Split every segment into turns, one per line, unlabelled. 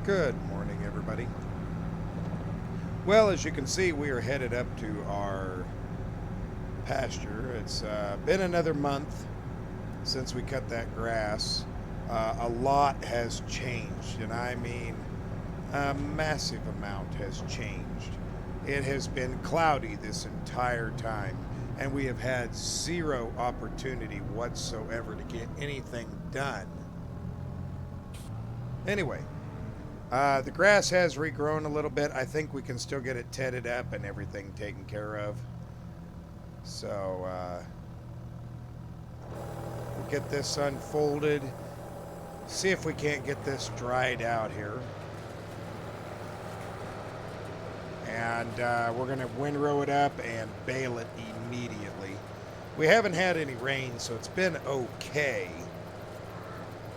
Good morning, everybody. Well, as you can see, we are headed up to our pasture. It's been another month since we cut that grass. A lot has changed, and I mean a massive amount has changed. It has been cloudy this entire time, and we have had zero opportunity whatsoever to get anything done. Anyway, the grass has regrown a little bit. I think we can still get it tedded up and everything taken care of. So, we'll get this unfolded. See if we can't get this dried out here. And we're going to windrow it up and bale it immediately. We haven't had any rain, so it's been okay.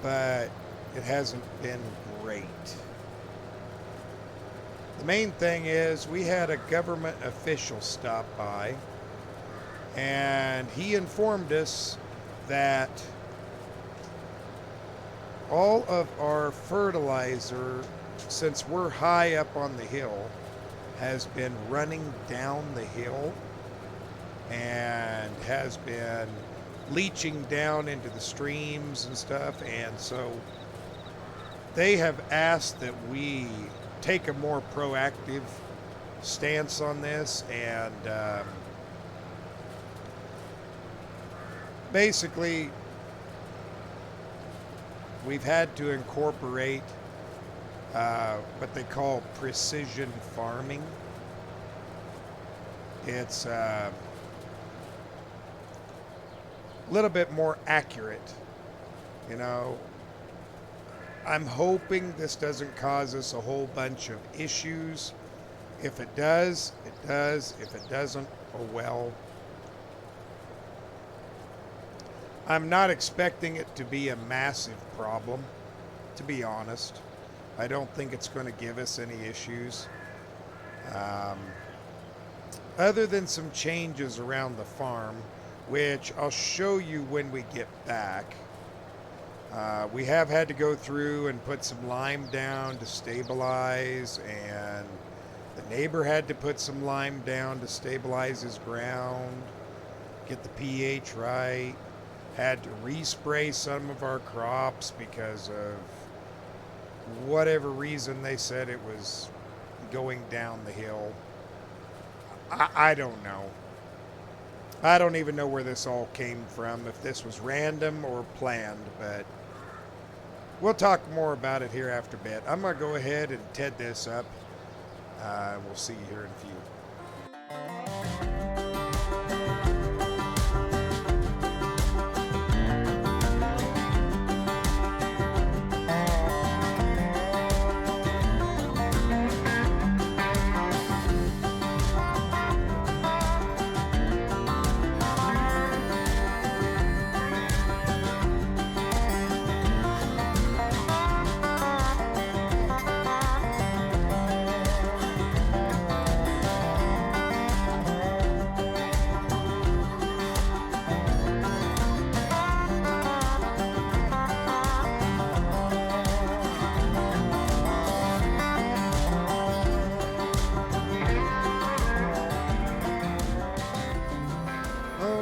But it hasn't been great. The main thing is we had a government official stop by, and he informed us that all of our fertilizer, since we're high up on the hill, has been running down the hill and has been leaching down into the streams and stuff. And so they have asked that we take a more proactive stance on this, and basically we've had to incorporate what they call precision farming. It's a little bit more accurate, you know. I'm hoping this doesn't cause us a whole bunch of issues. If it does, it does. If it doesn't, oh well. I'm not expecting it to be a massive problem, to be honest. I don't think it's going to give us any issues. Other than some changes around the farm, which I'll show you when we get back. We have had to go through and put some lime down to stabilize, and the neighbor had to put some lime down to stabilize his ground, get the pH right. Had to respray some of our crops because of whatever reason they said it was going down the hill. I don't know. I don't even know where this all came from, if this was random or planned, but we'll talk more about it here after a bit. I'm going to go ahead and ted this up. We'll see you here in a few.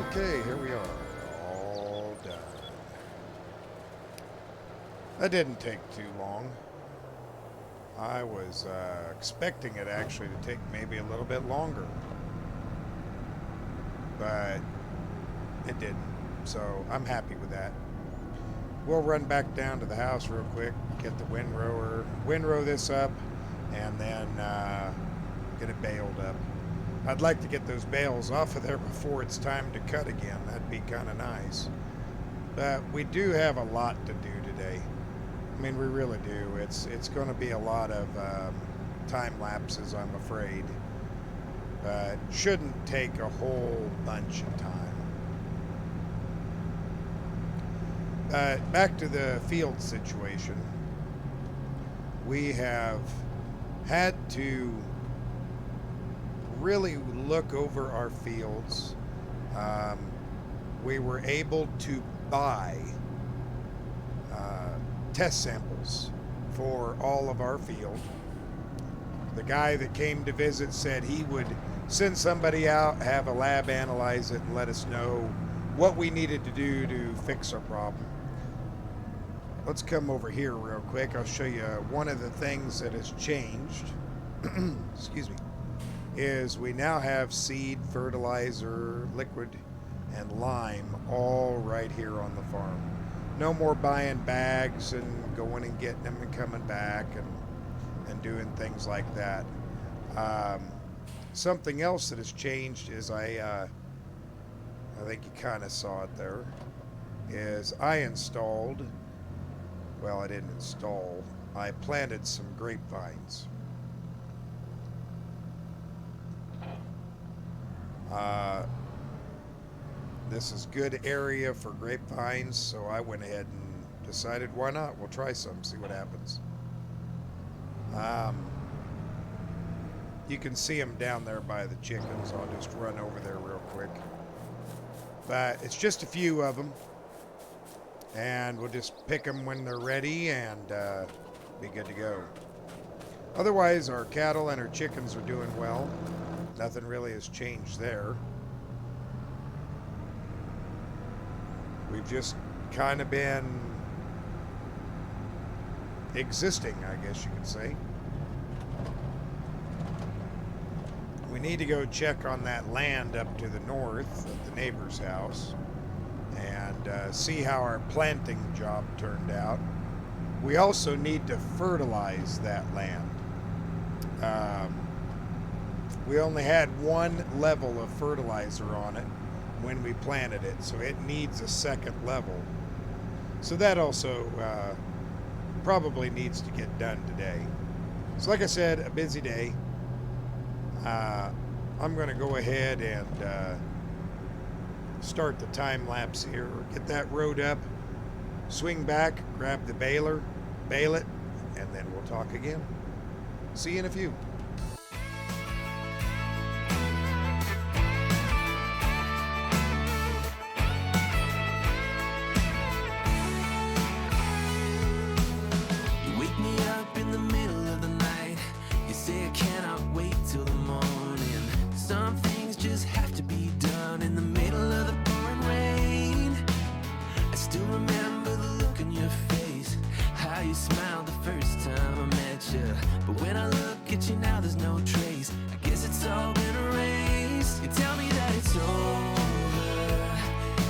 Okay, here we are, all done. That didn't take too long. I was expecting it actually to take maybe a little bit longer, but it didn't, so I'm happy with that. We'll run back down to the house real quick, get the windrow this up, and then get it baled up. I'd like to get those bales off of there before it's time to cut again. That'd be kind of nice. But we do have a lot to do today. I mean, we really do. It's going to be a lot of time lapses, I'm afraid. But shouldn't take a whole bunch of time. But back to the field situation. We have had to really look over our fields. We were able to buy test samples for all of our field. The guy that came to visit said he would send somebody out, have a lab analyze it, and let us know what we needed to do to fix our problem. Let's come over here real quick. I'll show you one of the things that has changed. Excuse me. Is we now have seed, fertilizer, liquid, and lime all right here on the farm. No more buying bags and going and getting them and coming back and doing things like that. Something else that has changed is I think you kind of saw it there, is I installed, well, I didn't install, I planted some grapevines. This is good area for grapevines, so I went ahead and decided, why not? We'll try some, see what happens. You can see them down there by the chickens. I'll just run over there real quick. But it's just a few of them, and we'll just pick them when they're ready and be good to go. Otherwise, our cattle and our chickens are doing well. Nothing really has changed there. We've just kind of been existing, I guess you could say. We need to go check on that land up to the north of the neighbor's house and see how our planting job turned out. We also need to fertilize that land. We only had one level of fertilizer on it when we planted it, so it needs a second level. So that also probably needs to get done today. So like I said, a busy day. I'm going to go ahead and start the time lapse here, get that road up, swing back, grab the baler, bale it, and then we'll talk again. See you in a few.
But when I look at you now, there's no trace. I guess it's all been erased. You tell me that it's over,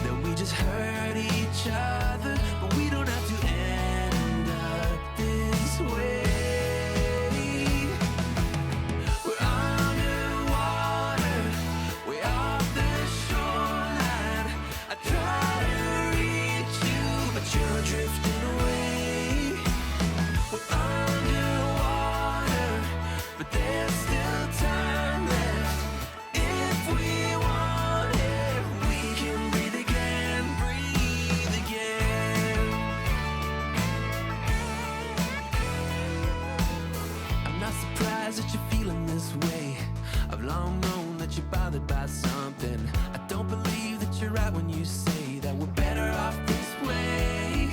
that we just hurt each other, but we don't have to end up this way. We're underwater, way off the shoreline. I try to reach you, but you're drifting away. We're underwater, but there's still time left. If we want it, we can breathe again, breathe again. I'm not surprised that you're feeling this way. I've long known that you're bothered by something. I don't believe that you're right when you say that we're better off this way.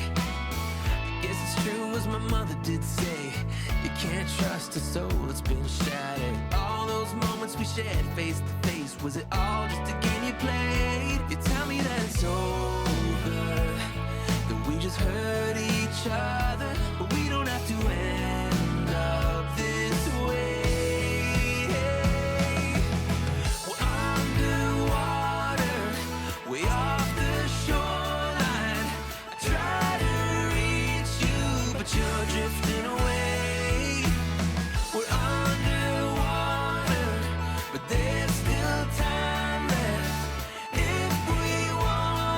Guess it's true as my mother did say, you can't trust a soul that's been shattered. All those moments we shared face to face, was it all just a game you played? You tell me that it's over, that we just hurt each other, but we don't have to end up this way. We're underwater, way off the shoreline. I try to reach you, but you're drifting away. We're underwater, but there's still time left. If we want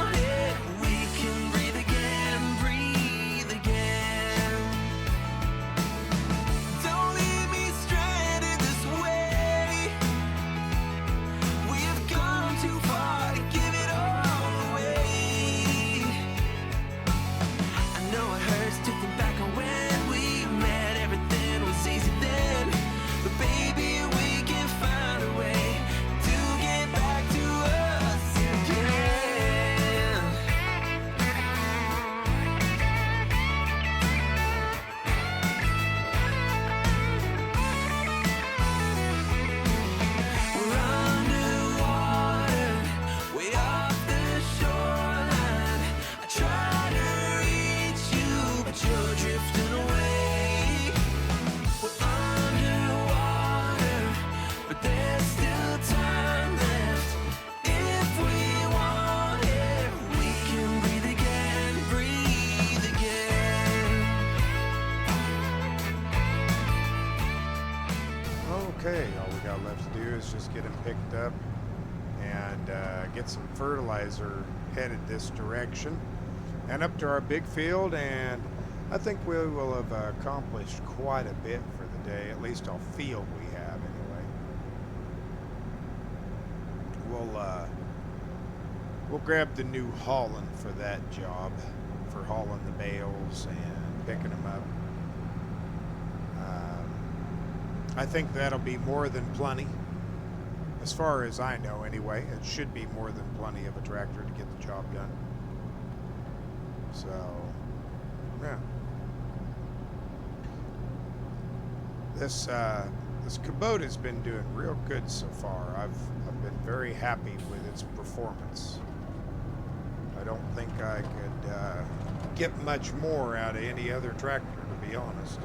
to do is just get them picked up and get some fertilizer headed this direction and up to our big field, and I think we will have accomplished quite a bit for the day. At least I'll feel we have anyway. We'll grab the new hauling for that job, for hauling the bales and picking them up. I think that'll be more than plenty. As far as I know anyway, it should be more than plenty of a tractor to get the job done. So, yeah. This Kubota's been doing real good so far. I've been very happy with its performance. I don't think I could get much more out of any other tractor, to be honest.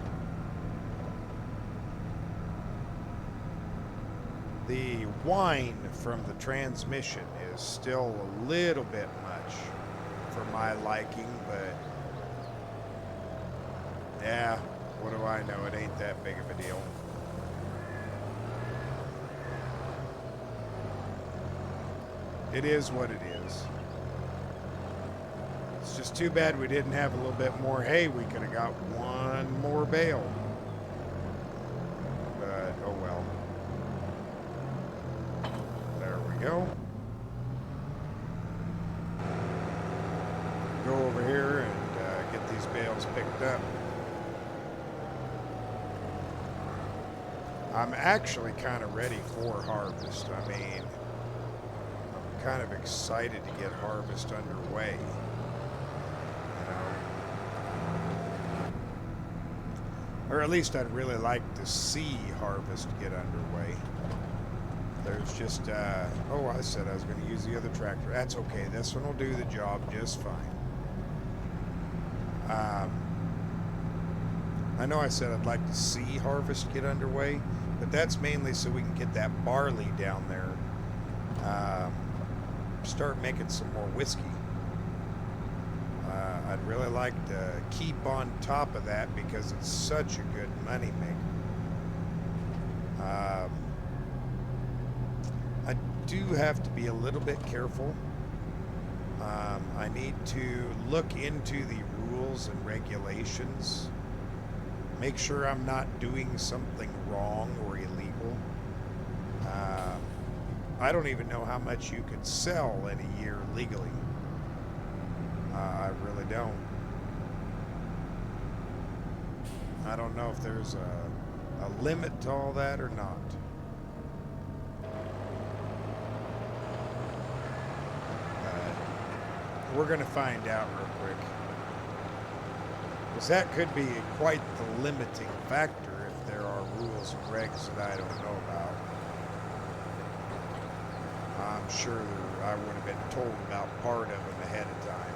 The whine from the transmission is still a little bit much for my liking, but yeah, what do I know? It ain't that big of a deal. It is what it is. It's just too bad we didn't have a little bit more hay. We could have got one more bale. But, oh well. There we go. Go over here and get these bales picked up. I'm actually kind of ready for harvest. I mean, I'm kind of excited to get harvest underway. Or at least I'd really like to see harvest get underway. There's just, oh, I said I was going to use the other tractor. That's okay. This one will do the job just fine. I know I said I'd like to see harvest get underway, but that's mainly so we can get that barley down there. Start making some more whiskey. I'd really like to keep on top of that because it's such a good money maker. I do have to be a little bit careful. I need to look into the rules and regulations. Make sure I'm not doing something wrong or illegal. I don't even know how much you could sell in a year legally. I really don't. I don't know if there's a limit to all that or not. We're going to find out real quick. Because that could be quite the limiting factor if there are rules and regs that I don't know about. I'm sure I would have been told about part of them ahead of time.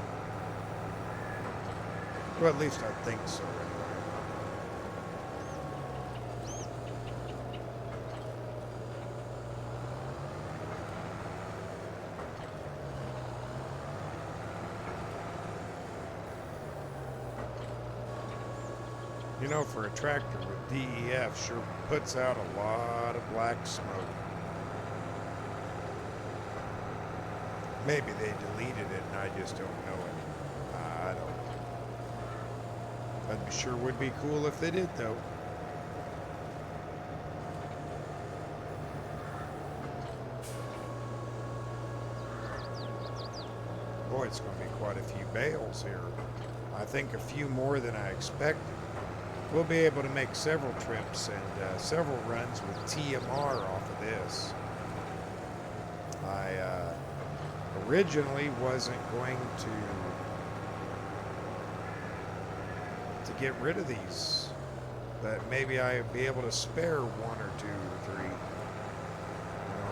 Well, at least I think so anyway. You know, for a tractor with DEF, sure puts out a lot of black smoke. Maybe they deleted it and I just don't know it. I don't know. I'd be sure would be cool if they did, though. Boy, it's going to be quite a few bales here. I think a few more than I expected. We'll be able to make several trips and several runs with TMR off of this. I originally wasn't going to get rid of these, but maybe I'd be able to spare one or two or three,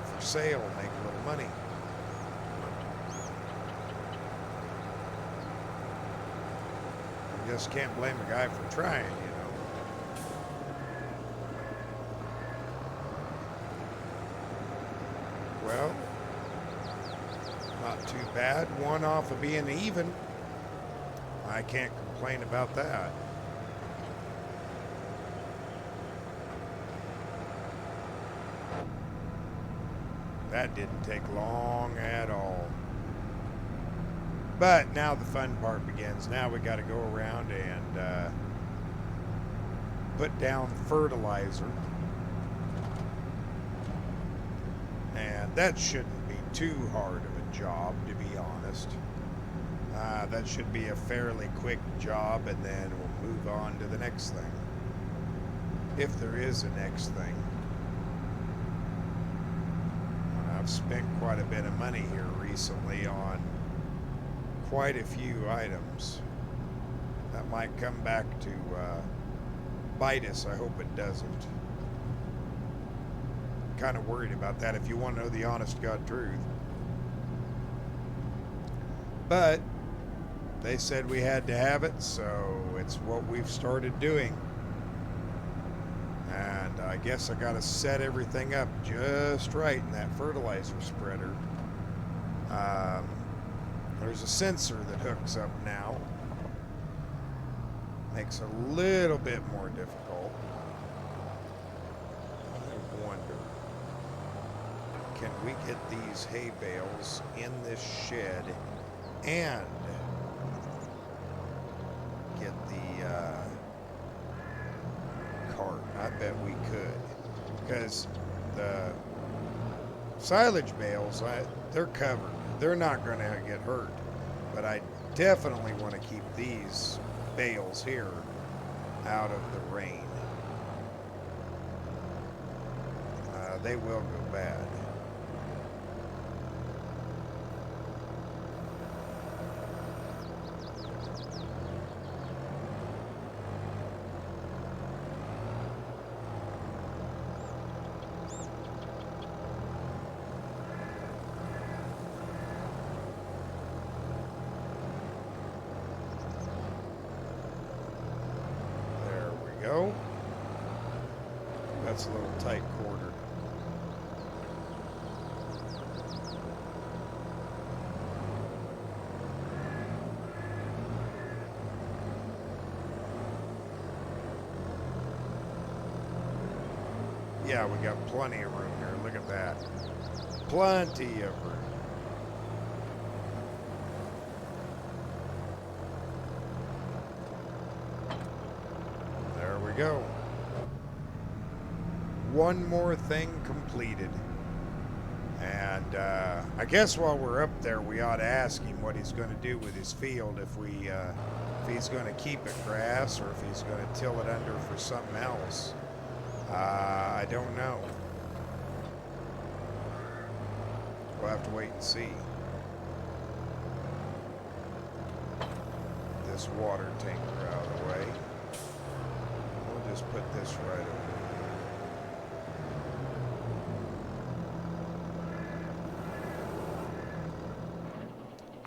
for sale, make a little money. I just can't blame a guy for trying, Well, not too bad. One off of being even. I can't complain about that. That didn't take long at all. But now the fun part begins. Now we got to go around and put down fertilizer. And that shouldn't be too hard of a job, to be honest. That should be a fairly quick job, and then we'll move on to the next thing. If there is a next thing. I've spent quite a bit of money here recently on quite a few items. That might come back to bite us. I hope it doesn't. Kind of worried about that, if you want to know the honest God truth. But they said we had to have it, so it's what we've started doing. And I guess I got to set everything up just right in that fertilizer spreader. There's a sensor that hooks up now. Makes it a little bit more difficult. I wonder, can we get these hay bales in this shed and get the cart? I bet we could, because the silage bales, they're covered. They're not going to get hurt, but I definitely want to keep these bales here out of the rain. They will go bad. Go. That's a little tight quartered. Yeah, we got plenty of room here. Look at that. Plenty of room. Go. One more thing completed. And I guess while we're up there, we ought to ask him what he's going to do with his field, if he's going to keep it grass or if he's going to till it under for something else. I don't know. We'll have to wait and see. This water tanker out of the way. Just put this right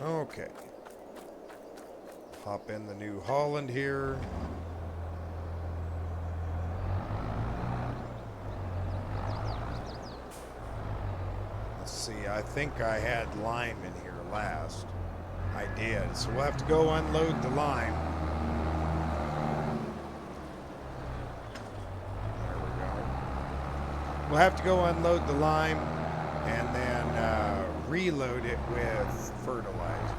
over. Okay. Hop in the New Holland here. Let's see, I think I had lime in here last. I did, so we'll have to go unload the lime. We'll have to go unload the lime and then reload it with fertilizer.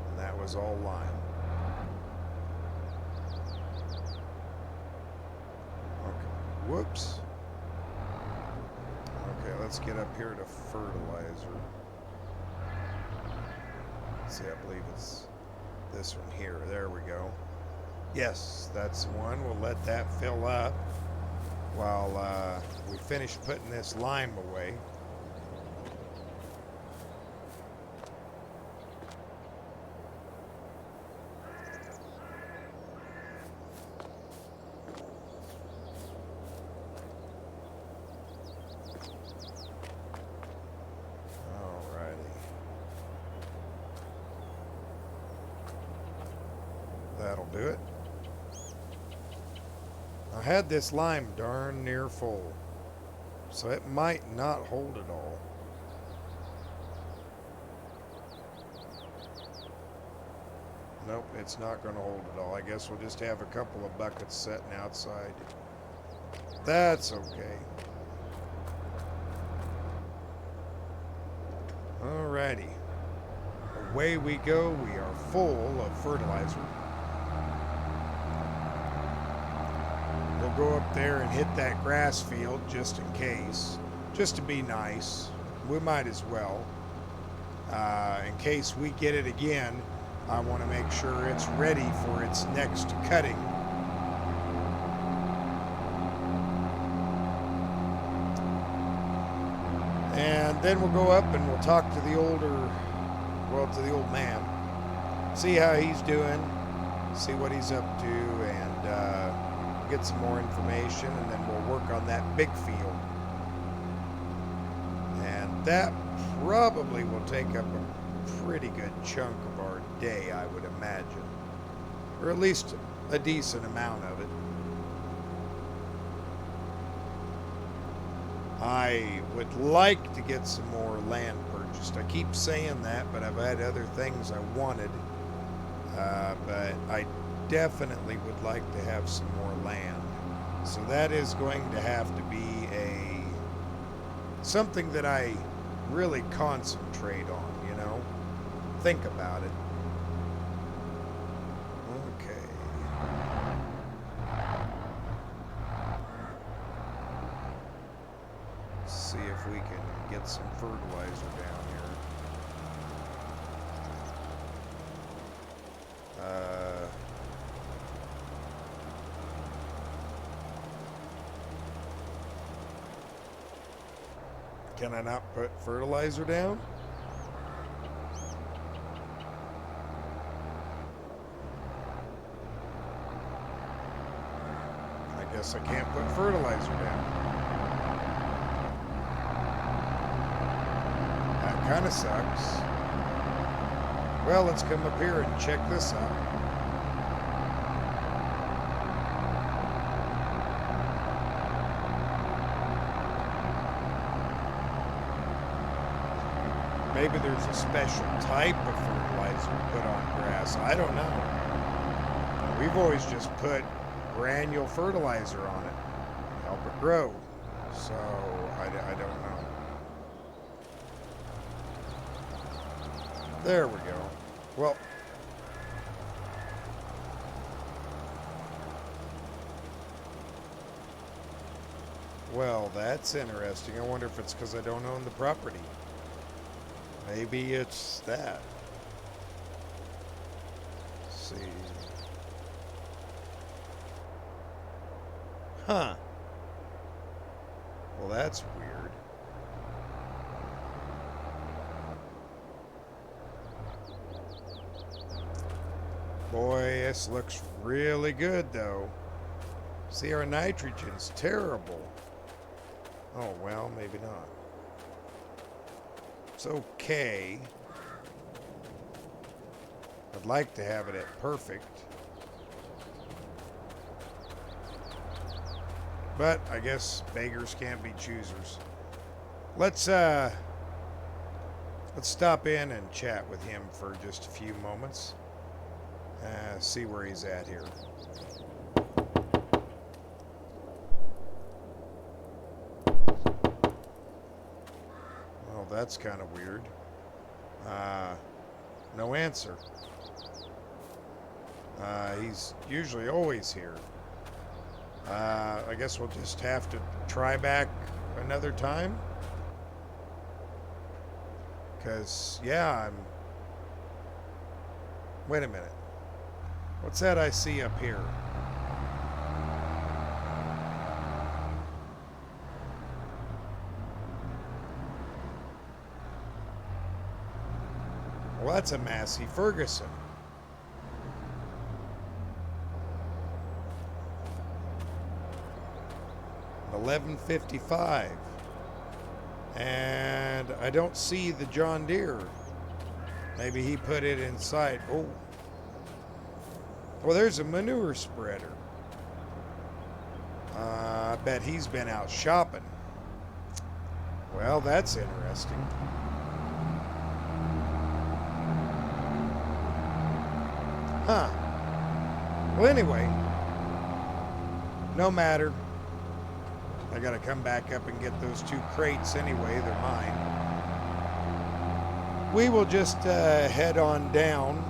And that was all lime. Okay, whoops. Okay, let's get up here to fertilizer. See, I believe it's this one here. There we go. Yes, that's the one. We'll let that fill up while we finish putting this lime away. That'll do it. I had this lime darn near full, so it might not hold it all. Nope, it's not going to hold it all. I guess we'll just have a couple of buckets sitting outside. That's okay. Alrighty. Away we go. We are full of fertilizer. We'll go up there and hit that grass field just in case. Just to be nice. We might as well. In case we get it again, I want to make sure it's ready for its next cutting. And then we'll go up and we'll talk to the old man. See how he's doing. See what he's up to, and get some more information, and then we'll work on that big field. And that probably will take up a pretty good chunk of our day, I would imagine. Or at least a decent amount of it. I would like to get some more land purchased. I keep saying that, but I've had other things I wanted. But I definitely would like to have some more land. So that is going to have to be something that I really concentrate on, you know? Think about it. Okay. Let's see if we can get some fertilizer down here. Can I not put fertilizer down? I guess I can't put fertilizer down. That kind of sucks. Well, let's come up here and check this out. Maybe there's a special type of fertilizer put on grass. I don't know. We've always just put granule fertilizer on it to help it grow. So, I don't know. There we go. Well, that's interesting. I wonder if it's because I don't own the property. Maybe it's that. Let's see. Huh. Well, that's weird. Boy, this looks really good, though. See, our nitrogen's terrible. Oh, well, maybe not. It's okay. I'd like to have it at perfect. But I guess beggars can't be choosers. Let's stop in and chat with him for just a few moments. See where he's at here. That's kind of weird. No answer. He's usually always here. I guess we'll just have to try back another time. Because, yeah, Wait a minute. What's that I see up here? Well, that's a Massey Ferguson. An 1155. And I don't see the John Deere. Maybe he put it inside. Oh. Well, there's a manure spreader. I bet he's been out shopping. Well, that's interesting. Huh. Well, anyway, no matter. I gotta come back up and get those 2 crates anyway. They're mine. We will just head on down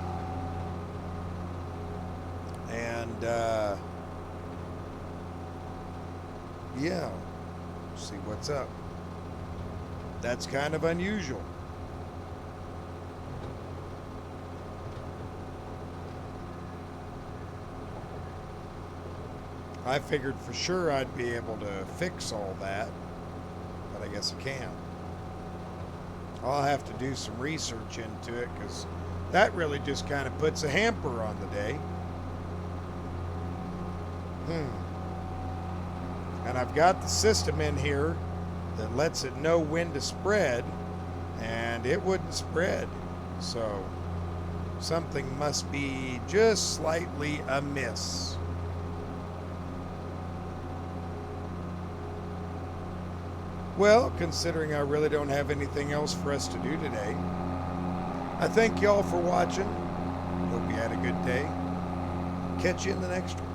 and yeah, see what's up. That's kind of unusual. I figured for sure I'd be able to fix all that, but I guess I can't. I'll have to do some research into it, because that really just kind of puts a hamper on the day. And I've got the system in here that lets it know when to spread, and it wouldn't spread. So something must be just slightly amiss. Well, considering I really don't have anything else for us to do today, I thank y'all for watching. Hope you had a good day. Catch you in the next one.